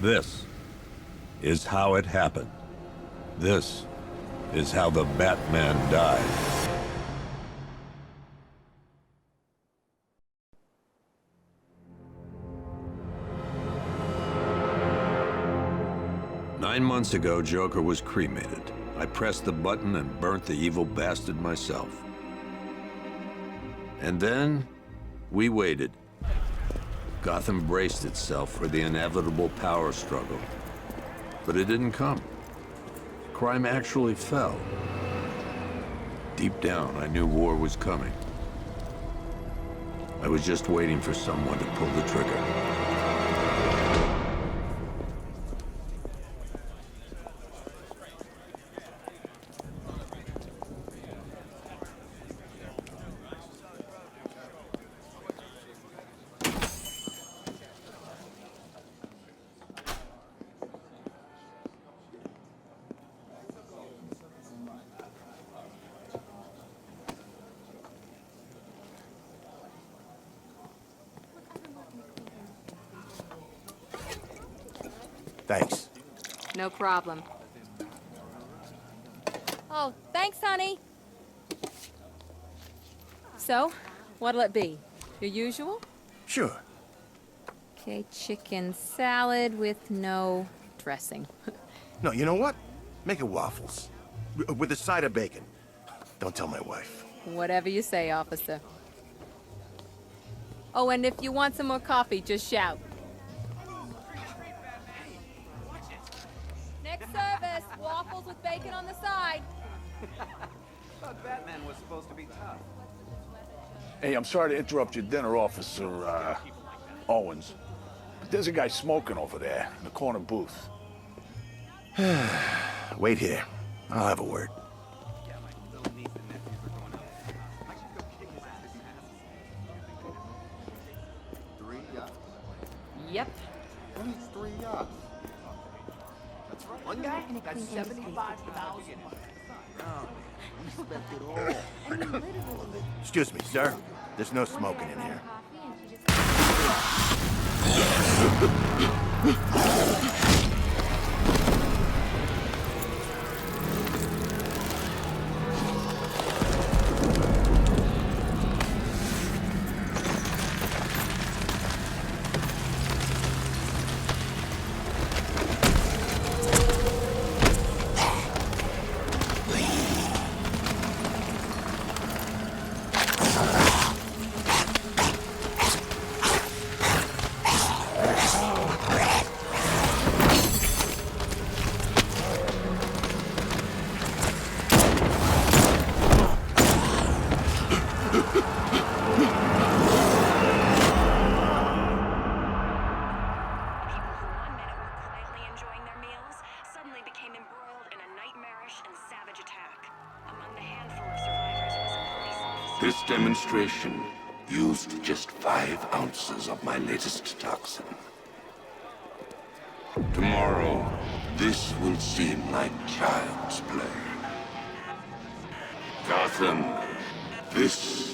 This is how it happened. This is how the Batman died. Nine months ago, Joker was cremated. I pressed the button and burnt the evil bastard myself. And then, we waited. Gotham braced itself for the inevitable power struggle. But it didn't come. Crime actually fell. Deep down, I knew war was coming. I was just waiting for someone to pull the trigger. Thanks. No problem. Oh, thanks, honey. So, what'll it be? Your usual? Sure. Okay, chicken salad with no dressing. No, you know what? Make it waffles. With a side of bacon. Don't tell my wife. Whatever you say, officer. Oh, and if you want some more coffee, just shout. Next service, waffles with bacon on the side. Thought Batman was supposed to be tough. Hey, I'm sorry to interrupt your dinner, Officer, Owens. But there's a guy smoking over there in the corner booth. Wait here. I'll have a word. Yeah, my little niece and nephews are going out. I should go kick his ass. 3 yachts. Yep. Who needs 3 yachts? That's right. One guy? That's 75,000. We spent it all. Excuse me, sir. There's no smoking in here. This demonstration used just 5 ounces of my latest toxin. Tomorrow, this will seem like child's play. Gotham, this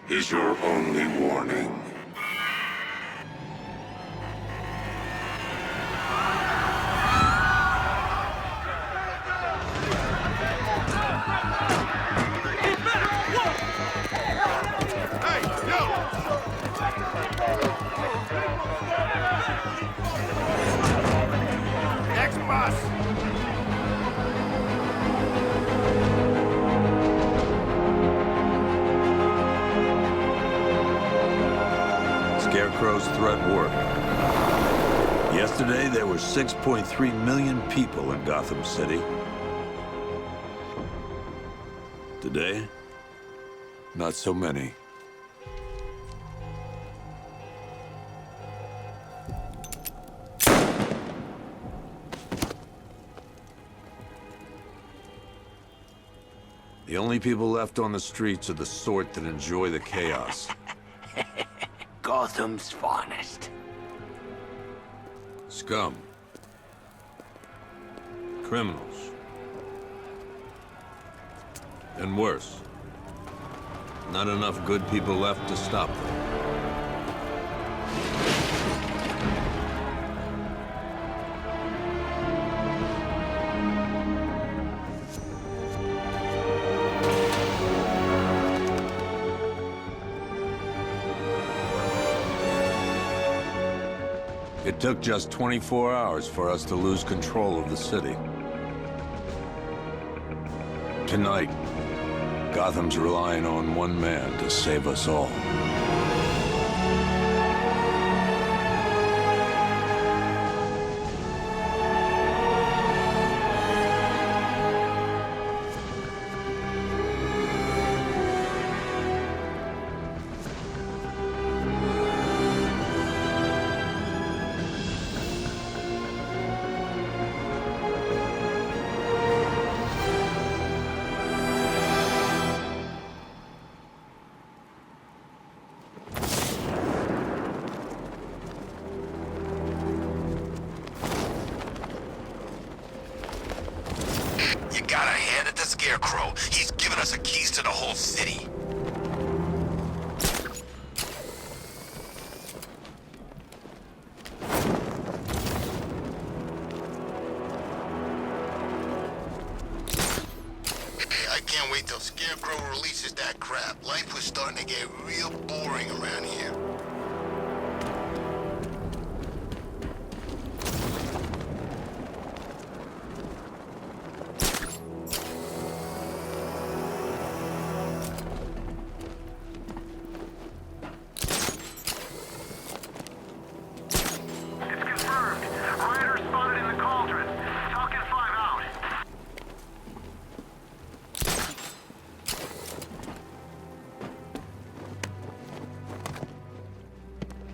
is your only warning. Scarecrow's threat worked. Yesterday, there were 6.3 million people in Gotham City. Today, not so many. The only people left on the streets are the sort that enjoy the chaos. Gotham's finest. Scum. Criminals. And worse. Not enough good people left to stop them. It took just 24 hours for us to lose control of the city. Tonight, Gotham's relying on one man to save us all. Scarecrow. He's given us the keys to the whole city. I can't wait till Scarecrow releases that crap. Life was starting to get real boring around here.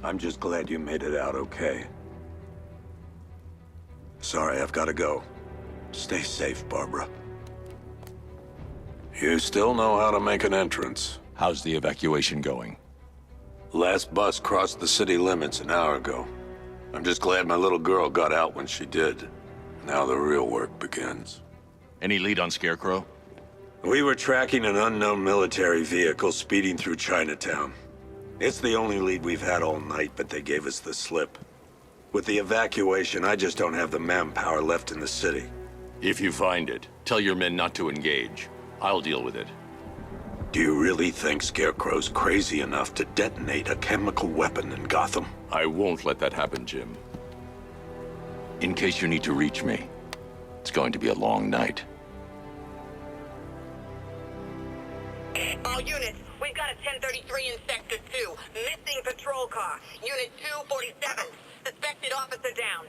I'm just glad you made it out okay. Sorry, I've got to go. Stay safe, Barbara. You still know how to make an entrance. How's the evacuation going? Last bus crossed the city limits an hour ago. I'm just glad my little girl got out when she did. Now the real work begins. Any lead on Scarecrow? We were tracking an unknown military vehicle speeding through Chinatown. It's the only lead we've had all night, but they gave us the slip. With the evacuation, I just don't have the manpower left in the city. If you find it, tell your men not to engage. I'll deal with it. Do you really think Scarecrow's crazy enough to detonate a chemical weapon in Gotham? I won't let that happen, Jim. In case you need to reach me, it's going to be a long night. All units, we've got a 1033 in Sector 2. Missing patrol car. Unit 247. Suspected officer down.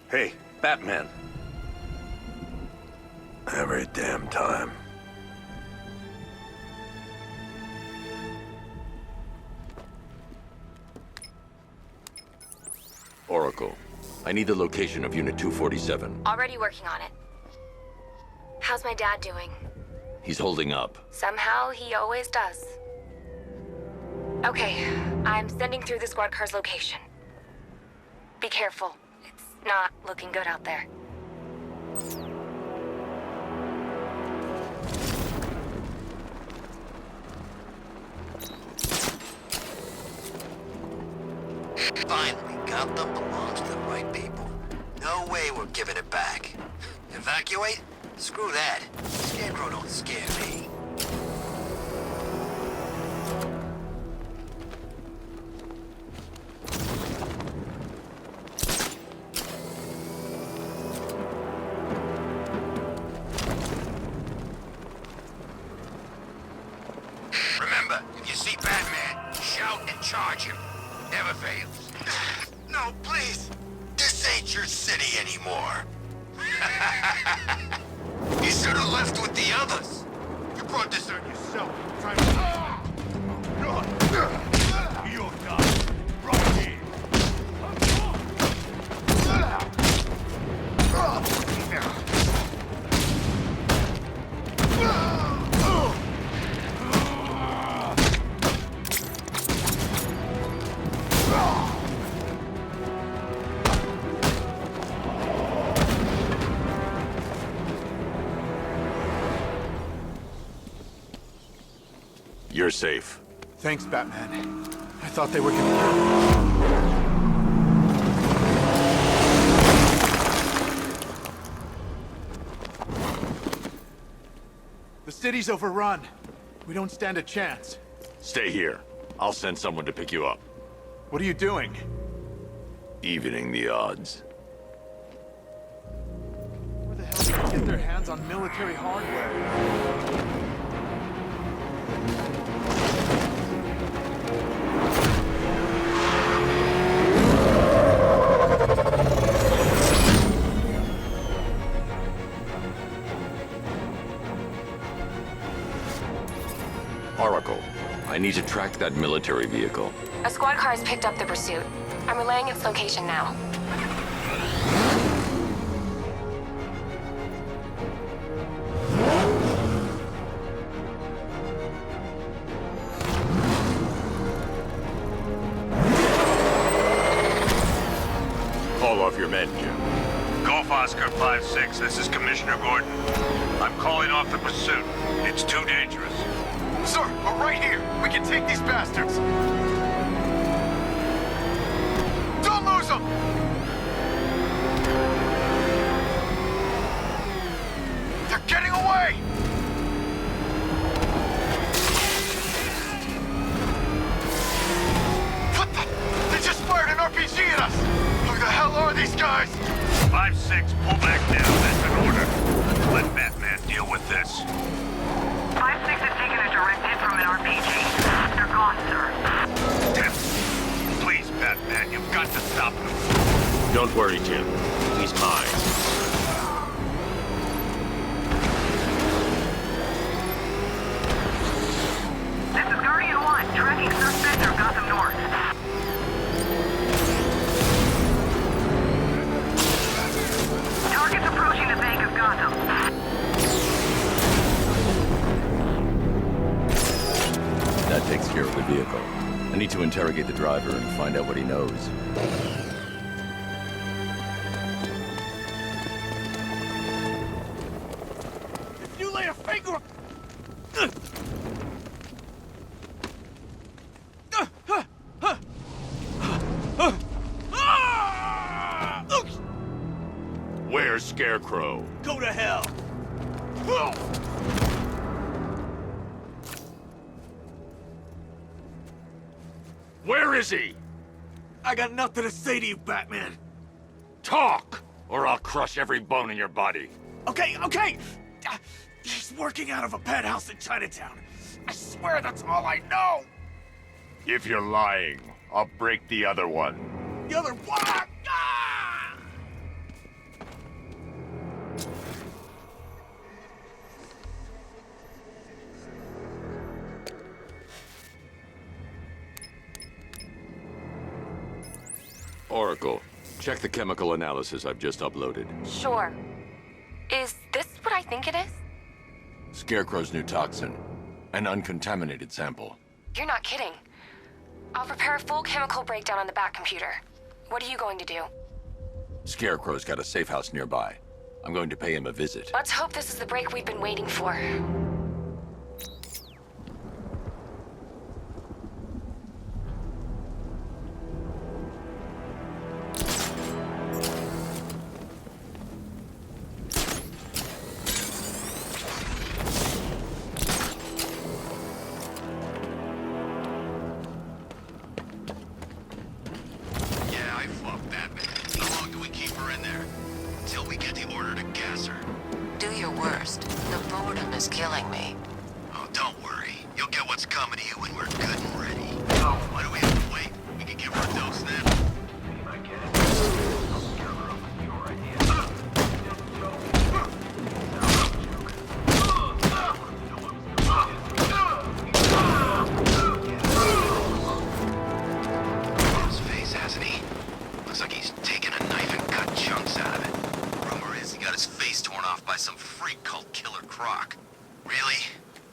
Hey, Batman. Every damn time. Oracle, I need the location of Unit 247. Already working on it. How's my dad doing? He's holding up. Somehow, he always does. Okay, I'm sending through the squad car's location. Be careful. It's not looking good out there. Finally, Gotham belongs to the right people. No way we're giving it back. Evacuate? Screw that. Scarecrow don't scare me. Remember, if you see Batman, shout and charge him. Never fails. No, please. This ain't your city anymore. You should have left with the others. You brought this on yourself. Trying to... Oh, God. You're done. Right here. You're safe. Thanks, Batman. I thought they were gonna... The city's overrun. We don't stand a chance. Stay here. I'll send someone to pick you up. What are you doing? Evening the odds. Where the hell did they get their hands on military hardware? Oracle, I need to track that military vehicle. A squad car has picked up the pursuit. I'm relaying its location now. Call off your men, Jim. Golf Oscar 5-6, this is Commissioner Gordon. I'm calling off the pursuit. It's too dangerous. Sir, we're right here. We can take these bastards. Don't lose them! They're getting away! What the? They just fired an RPG at us! Who the hell are these guys? 5-6, pull back now. That's an order. Let Batman deal with this. 5-6 has taken a direct hit from an RPG. They're gone, sir. Please, Batman, you've got to stop them. Don't worry, Jim. He's mine. This is Guardian 1, tracking suspect through Gotham North. Target's approaching the Bank of Gotham. That takes care of the vehicle. I need to interrogate the driver and find out what he knows. If you lay a finger... Where's Scarecrow? Go to hell! Where is he? I got nothing to say to you, Batman. Talk, or I'll crush every bone in your body. Okay, okay! He's working out of a penthouse in Chinatown. I swear that's all I know! If you're lying, I'll break the other one. The other one! Ah! Oracle, check the chemical analysis I've just uploaded. Sure. Is this what I think it is? Scarecrow's new toxin. An uncontaminated sample. You're not kidding. I'll prepare a full chemical breakdown on the back computer. What are you going to do? Scarecrow's got a safe house nearby. I'm going to pay him a visit. Let's hope this is the break we've been waiting for. Killing me. Oh, don't worry. You'll get what's coming to you when we're good and ready. Oh, why do we have to wait? We can give her a dose then. His face, hasn't he? Looks like he's taken a knife and cut chunks out of it. Rumor is he got his face torn off by some freak called Killer Croc. Really?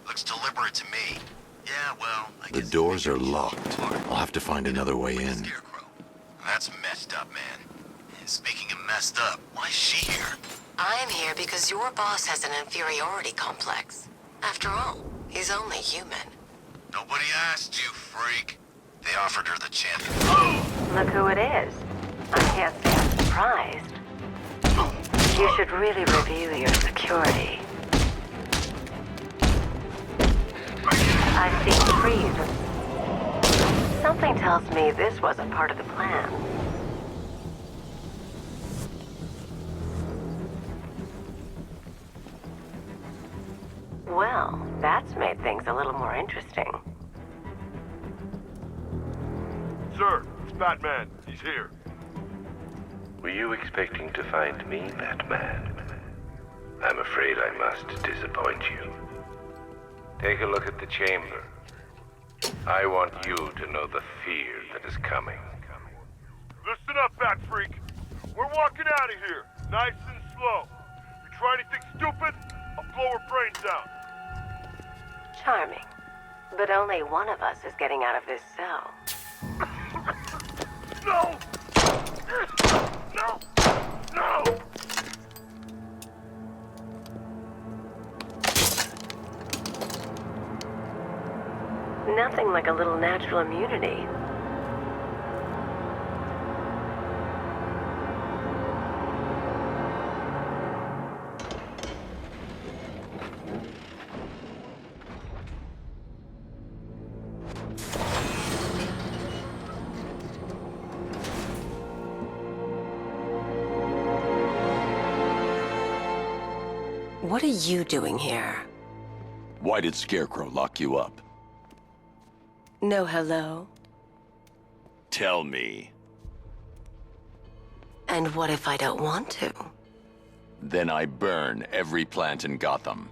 Looks deliberate to me. Yeah, well, I guess... The doors are locked. I'll have to find another way in. Scarecrow. That's messed up, man. Speaking of messed up, why is she here? I'm here because your boss has an inferiority complex. After all, he's only human. Nobody asked you, freak. They offered her the chance. Look who it is. I can't say I'm surprised. You should really review your security. I've seen trees. Something tells me this wasn't part of the plan. Well, that's made things a little more interesting. Sir, it's Batman. He's here. Were you expecting to find me, Batman? I'm afraid I must disappoint you. Take a look at the chamber. I want you to know the fear that is coming. Listen up, Bat Freak. We're walking out of here, nice and slow. You try anything stupid, I'll blow her brains out. Charming. But only one of us is getting out of this cell. No! No! No! Nothing like a little natural immunity. What are you doing here? Why did Scarecrow lock you up? No hello? Tell me. And what if I don't want to? Then I burn every plant in Gotham.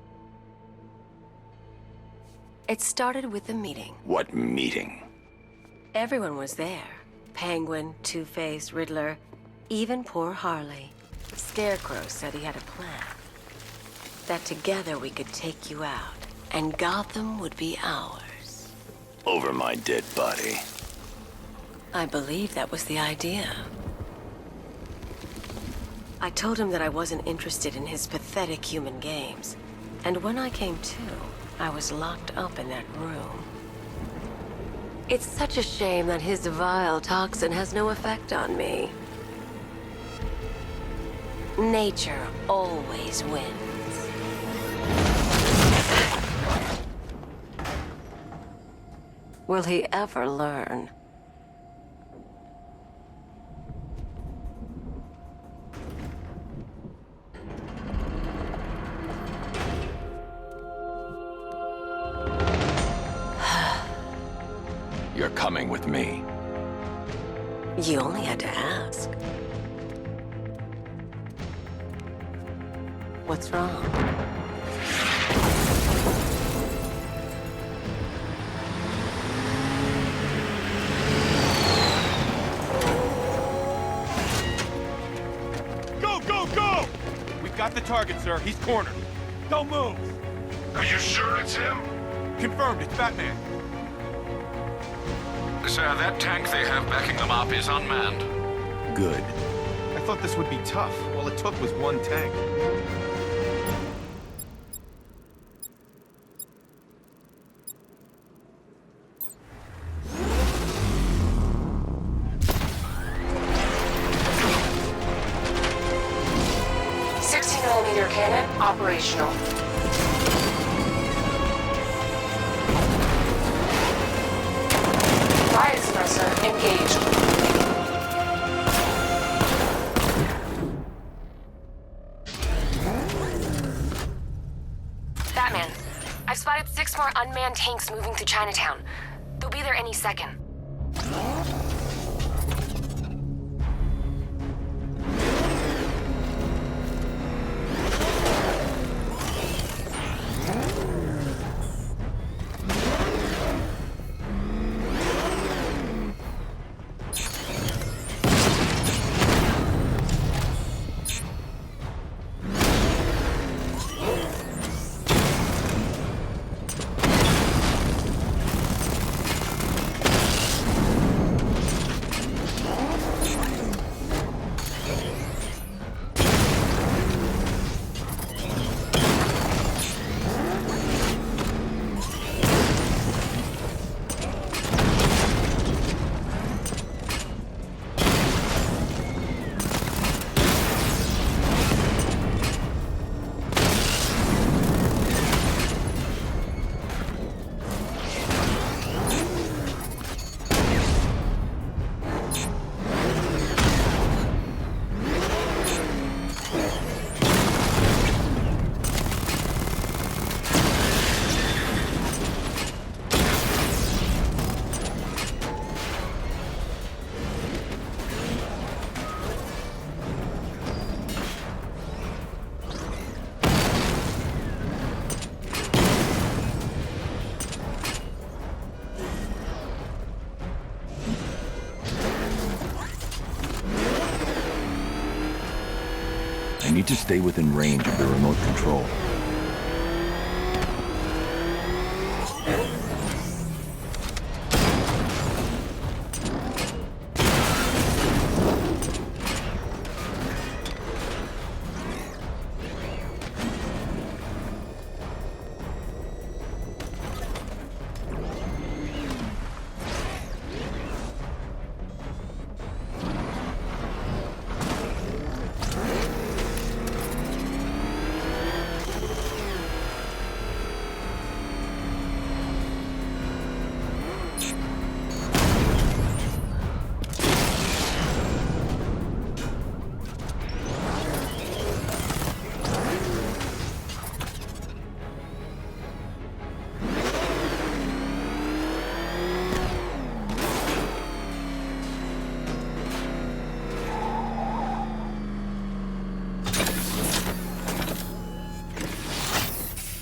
It started with a meeting. What meeting? Everyone was there. Penguin, Two-Face, Riddler, even poor Harley. Scarecrow said he had a plan. That together we could take you out, and Gotham would be ours. Over my dead body. I believe that was the idea. I told him that I wasn't interested in his pathetic human games. And when I came to, I was locked up in that room. It's such a shame that his vile toxin has no effect on me. Nature always wins. Will he ever learn? You're coming with me. You only had to ask. What's wrong? Go! We've got the target, sir. He's cornered. Don't move! Are you sure it's him? Confirmed, it's Batman. Sir, that tank they have backing them up is unmanned. Good. I thought this would be tough. All it took was one tank. Cannon operational. Fire suppressor engaged. Batman, I've spotted 6 more unmanned tanks moving through Chinatown. They'll be there any second. I need to stay within range of the remote control.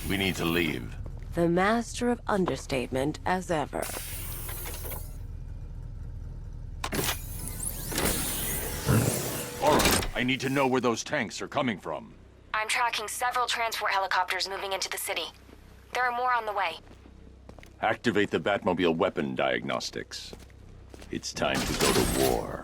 We need to leave. The master of understatement as ever. Alright, I need to know where those tanks are coming from. I'm tracking several transport helicopters moving into the city. There are more on the way. Activate the Batmobile weapon diagnostics. It's time to go to war.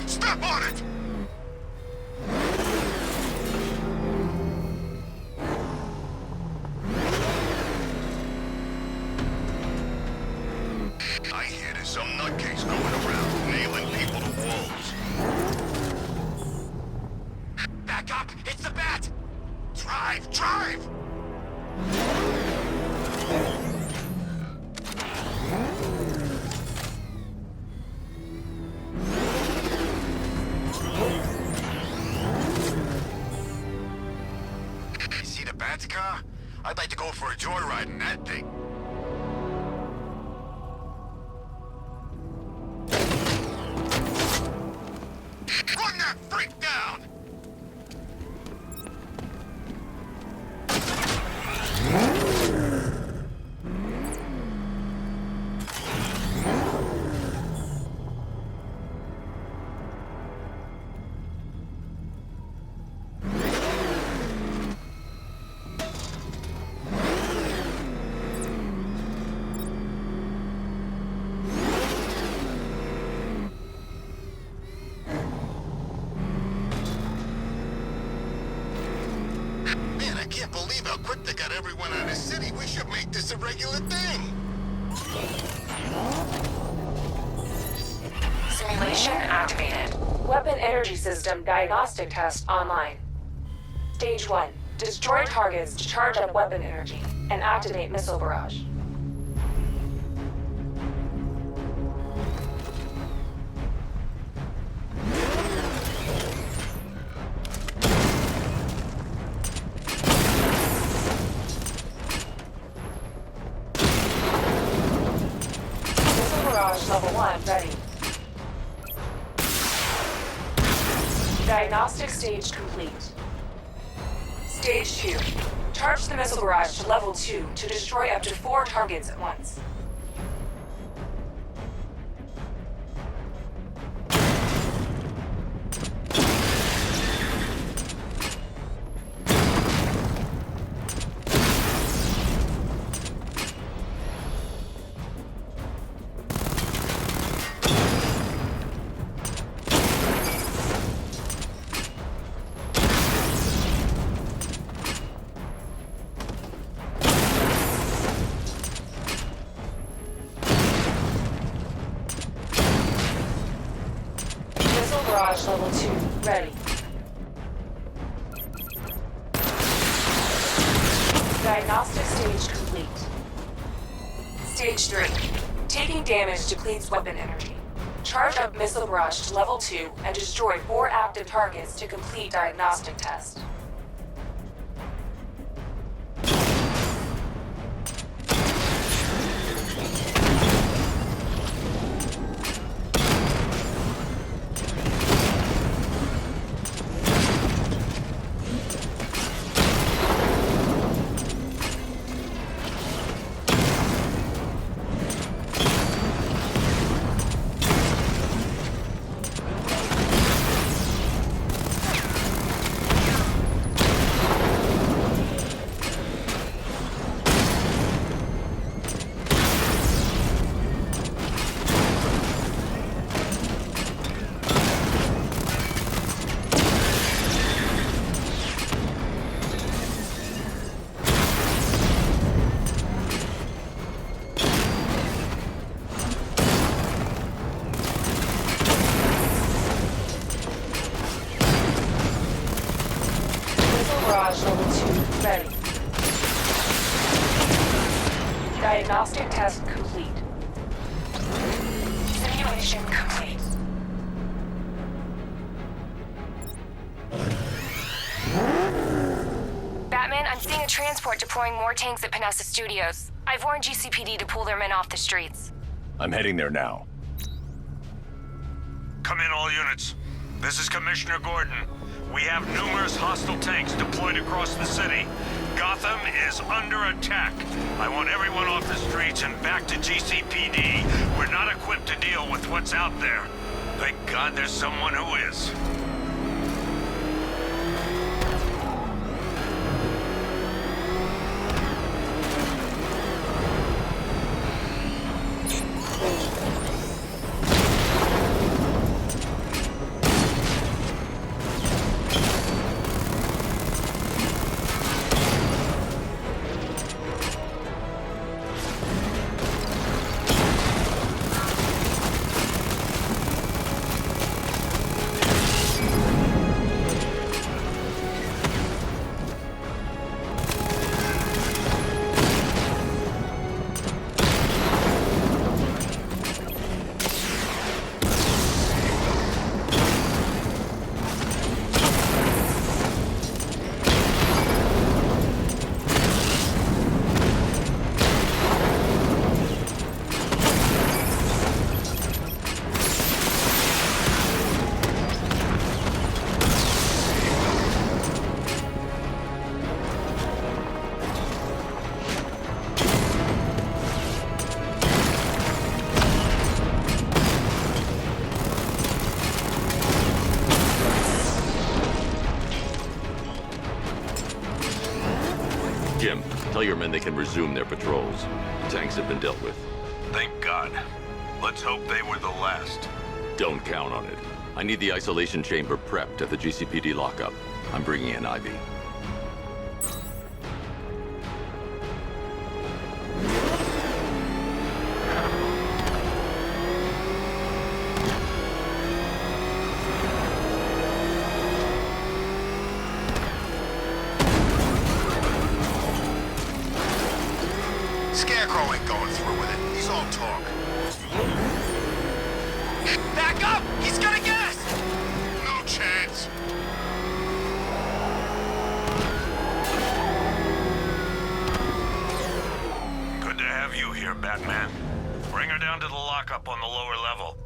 Step on it! I hear there's some nutcase going around, nailing people to walls. Back up! It's the bat! Drive! Drive! fancy car? I'd like to go for a joyride in that thing. Run that freak down! Simulation activated. Weapon energy system diagnostic test online. Stage 1. Destroy targets to charge up weapon energy and activate missile barrage. Level 1 ready. Diagnostic stage complete. Stage 2. Charge the missile barrage to level 2 to destroy up to 4 targets at once. Level 2, ready. Diagnostic stage complete. Stage 3. Taking damage depletes weapon energy. Charge up missile barrage to level 2 and destroy 4 active targets to complete diagnostic test. Ready. Diagnostic test complete. Simulation complete. Batman, I'm seeing a transport deploying more tanks at Panessa Studios. I've warned GCPD to pull their men off the streets. I'm heading there now. Come in, all units. This is Commissioner Gordon. We have numerous hostile tanks deployed across the city. Gotham is under attack. I want everyone off the streets and back to GCPD. We're not equipped to deal with what's out there. Thank God there's someone who is. Jim, tell your men they can resume their patrols. Tanks have been dealt with. Thank God. Let's hope they were the last. Don't count on it. I need the isolation chamber prepped at the GCPD lockup. I'm bringing in Ivy. Scarecrow ain't going through with it. He's all talk. Back up! He's gonna get us! No chance. Good to have you here, Batman. Bring her down to the lockup on the lower level.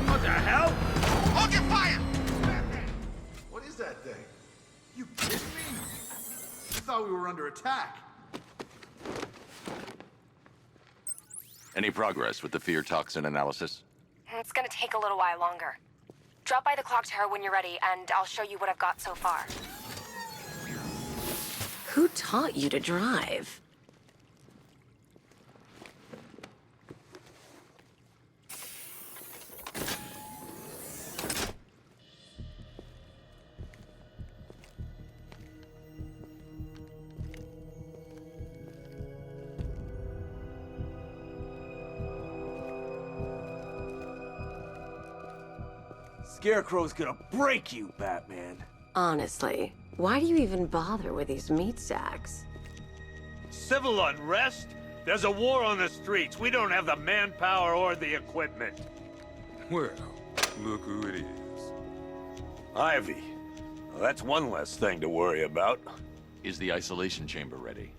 What the hell? Hold your fire! What is that thing? You kidding me? I thought we were under attack. Any progress with the fear toxin analysis? It's gonna take a little while longer. Drop by the clock tower when you're ready, and I'll show you what I've got so far. Who taught you to drive? Scarecrow's gonna break you, Batman. Honestly, why do you even bother with these meat sacks? Civil unrest? There's a war on the streets. We don't have the manpower or the equipment. Well, look who it is. Ivy. Well, that's one less thing to worry about. Is the isolation chamber ready?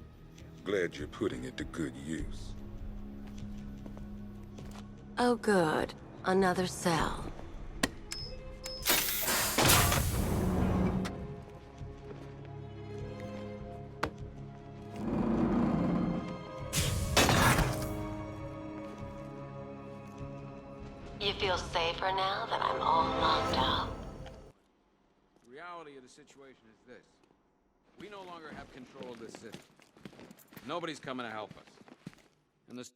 Glad you're putting it to good use. Oh good, another cell. You feel safer now that I'm all locked up? The reality of the situation is this. We no longer have control of this city. Nobody's coming to help us. And this...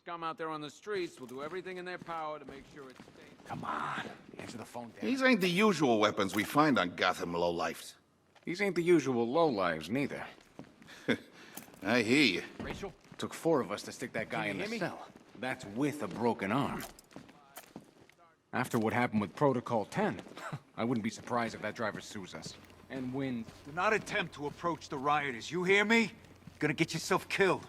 Scum out there on the streets will do everything in their power to make sure it stays. Come on, answer the phone. These ain't the usual weapons we find on Gotham lowlifes. These ain't the usual lowlives, neither. I hear you. Rachel? Took 4 of us to stick that guy in the cell. That's with a broken arm. After what happened with Protocol 10, I wouldn't be surprised if that driver sues us. And wins. Do not attempt to approach the rioters. You hear me? You're gonna get yourself killed.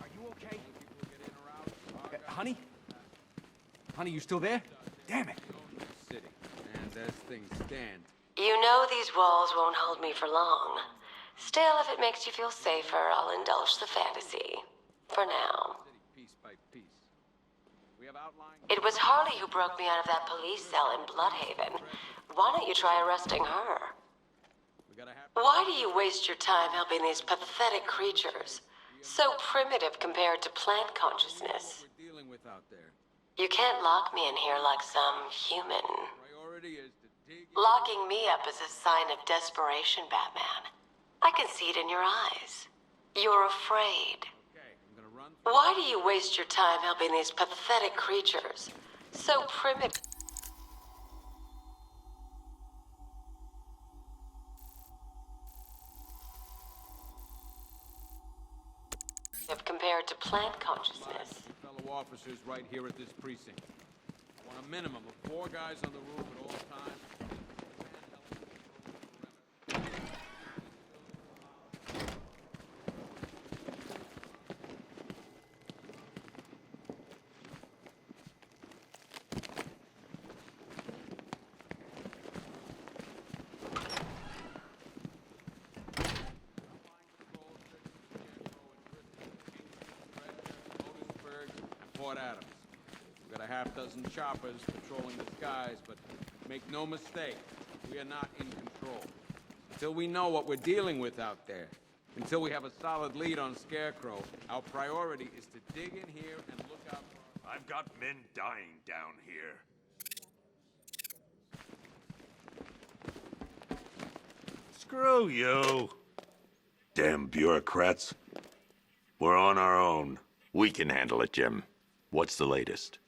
Are you okay? Honey? Honey, you still there? Damn it. And as things stand, You know these walls won't hold me for long. Still, if it makes you feel safer, I'll indulge the fantasy. For now. It was Harley who broke me out of that police cell in Bloodhaven. Why don't you try arresting her? Why do you waste your time helping these pathetic creatures? So primitive compared to plant consciousness. You can't lock me in here like some human. Locking me up is a sign of desperation, Batman. I can see it in your eyes. You're afraid. Why do you waste your time helping these pathetic creatures? So primitive. Compared to plant consciousness. Fellow officers right here at this precinct. I want a minimum of 4 guys on the roof at all times. Adams. We've got a half-dozen choppers patrolling the skies, but make no mistake, we are not in control. Until we know what we're dealing with out there, until we have a solid lead on Scarecrow, our priority is to dig in here and look out for... I've got men dying down here. Screw you. Damn bureaucrats. We're on our own. We can handle it, Jim. What's the latest?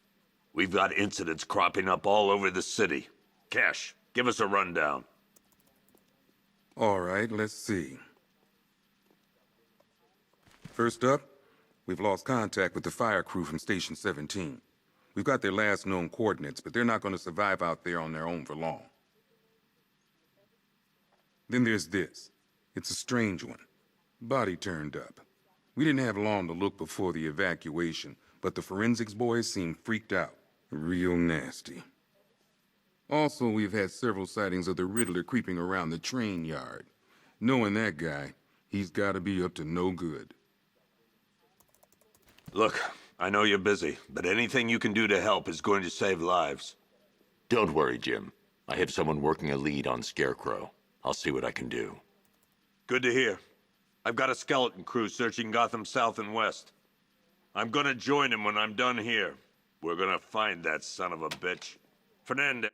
We've got incidents cropping up all over the city. Cash, give us a rundown. All right, let's see. First up, we've lost contact with the fire crew from Station 17. We've got their last known coordinates, but they're not going to survive out there on their own for long. Then there's this. It's a strange one. Body turned up. We didn't have long to look before the evacuation, but the forensics boys seem freaked out. Real nasty. Also, we've had several sightings of the Riddler creeping around the train yard. Knowing that guy, he's gotta be up to no good. Look, I know you're busy, but anything you can do to help is going to save lives. Don't worry, Jim. I have someone working a lead on Scarecrow. I'll see what I can do. Good to hear. I've got a skeleton crew searching Gotham South and West. I'm gonna join him when I'm done here. We're gonna find that son of a bitch. Fernandez.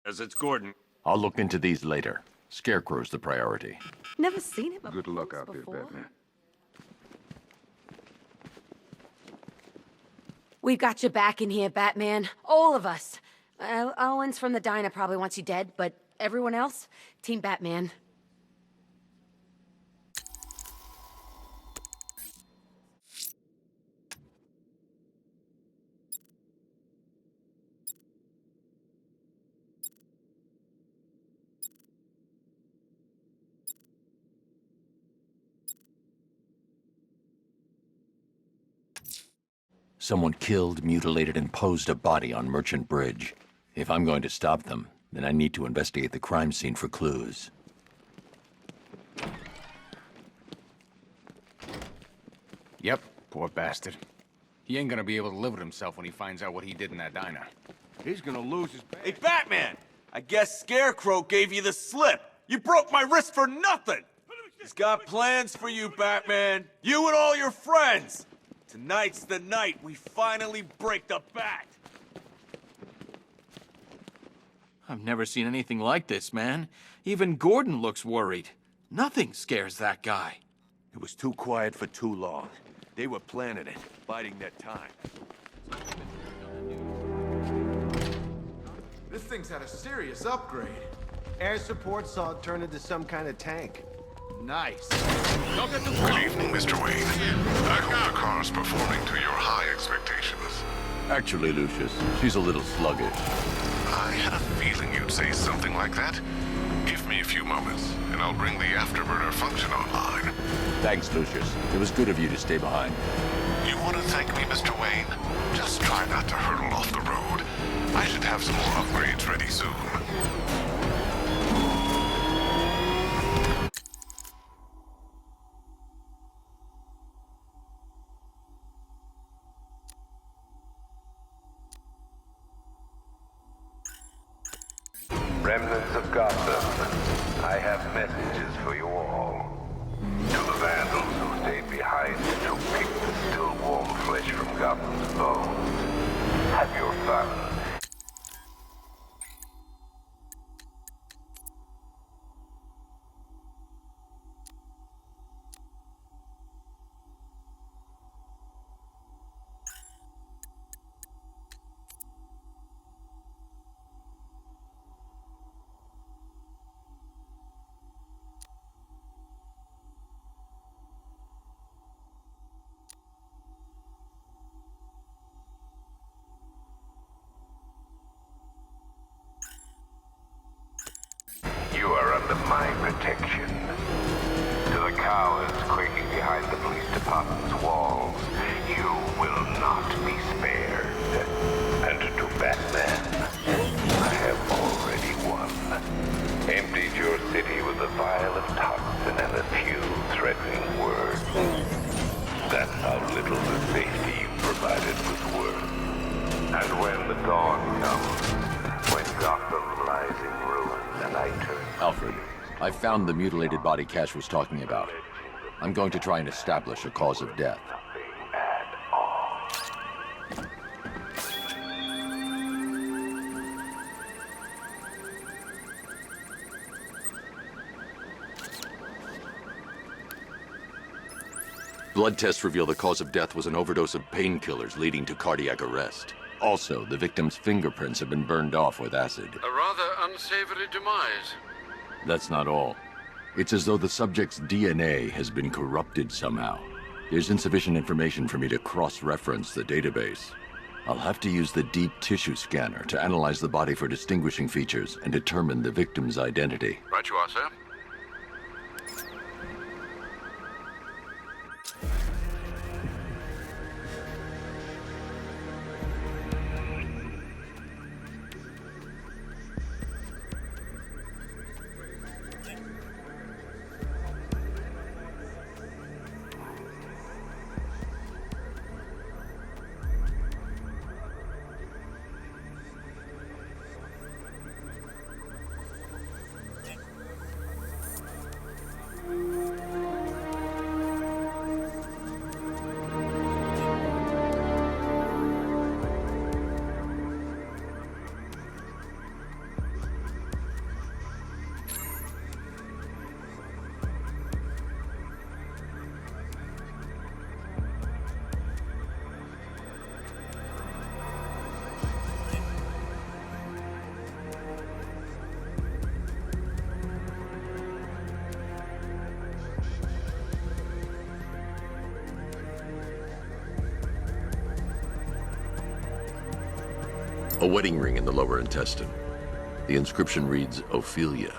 As it's Gordon. I'll look into these later. Scarecrow's the priority. Never seen him. Good luck out there, Batman. We've got your back in here, Batman. All of us. Owens from the diner probably wants you dead, but everyone else, Team Batman. Someone killed, mutilated, and posed a body on Merchant Bridge. If I'm going to stop them, then I need to investigate the crime scene for clues. Yep, poor bastard. He ain't gonna be able to live with himself when he finds out what he did in that diner. He's gonna lose his... Hey, Batman! I guess Scarecrow gave you the slip. You broke my wrist for nothing! He's got plans for you, Batman. You and all your friends. Tonight's the night we finally break the bat. I've never seen anything like this, man. Even Gordon looks worried. Nothing scares that guy. It was too quiet for too long. They were planning it, biding their time. This thing's had a serious upgrade. Air support saw it turn into some kind of tank. Nice. Good evening, Mr. Wayne. I hope the car's performing to your high expectations. Actually, Lucius, she's a little sluggish. I had a feeling you'd say something like that. Give me a few moments, and I'll bring the afterburner function online. Thanks, Lucius. It was good of you to stay behind. You want to thank me, Mr. Wayne? Just try not to hurtle off the road. I should have some more upgrades ready soon. Remnants of Gotham, I have messages for you all. To the vandals who stayed behind to pick the still warm flesh from Gotham's bones. Have your fun. You are under my protection. To the cowards quaking behind the police department's walls, you will not be spared. And to Batman, I have already won. Emptied your city with a vial of toxin and a few threatening words. That's how little the safety you provided was worth. And when the dawn comes, when Gotham lies in ruin, and I turn... Alfred, I found the mutilated body Cash was talking about. I'm going to try and establish a cause of death. Blood tests reveal the cause of death was an overdose of painkillers leading to cardiac arrest. Also, the victim's fingerprints have been burned off with acid. A rather unsavory demise. That's not all. It's as though the subject's DNA has been corrupted somehow. There's insufficient information for me to cross-reference the database. I'll have to use the deep tissue scanner to analyze the body for distinguishing features and determine the victim's identity. Right you are, sir. A wedding ring in the lower intestine. The inscription reads, Ophelia.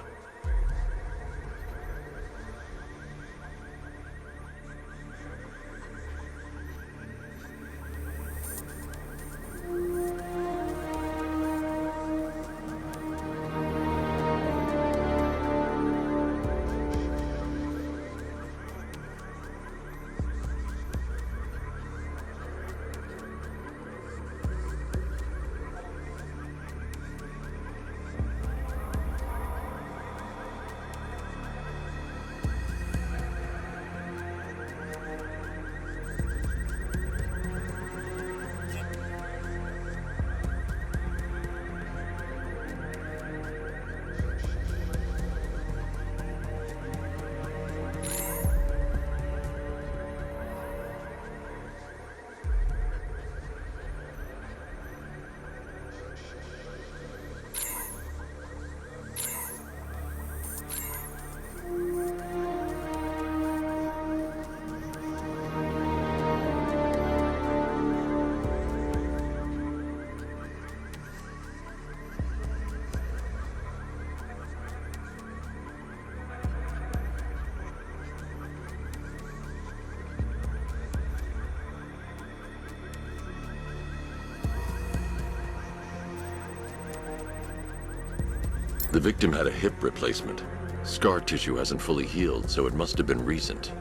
The victim had a hip replacement. Scar tissue hasn't fully healed, so it must have been recent.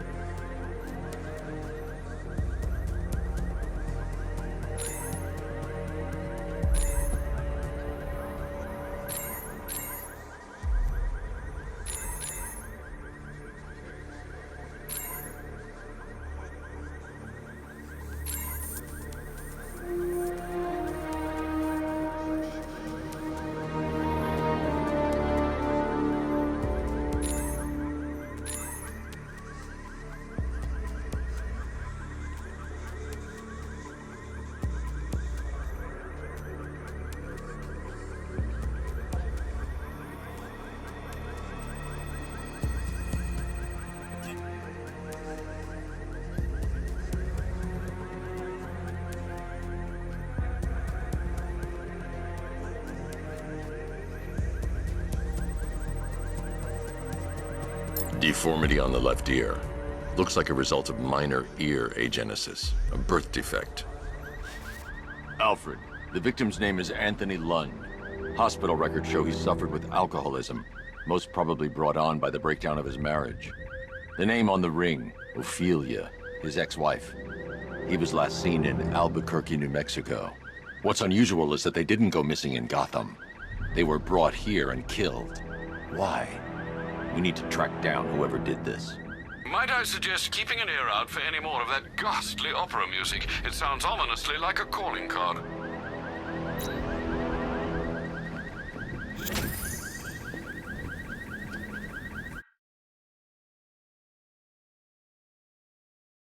Deformity on the left ear. Looks like a result of minor ear agenesis, a birth defect. Alfred, the victim's name is Anthony Lund. Hospital records show he suffered with alcoholism, most probably brought on by the breakdown of his marriage. The name on the ring, Ophelia, his ex-wife. He was last seen in Albuquerque, New Mexico. What's unusual is that they didn't go missing in Gotham. They were brought here and killed. Why? We need to track down whoever did this. Might I suggest keeping an ear out for any more of that ghastly opera music? It sounds ominously like a calling card.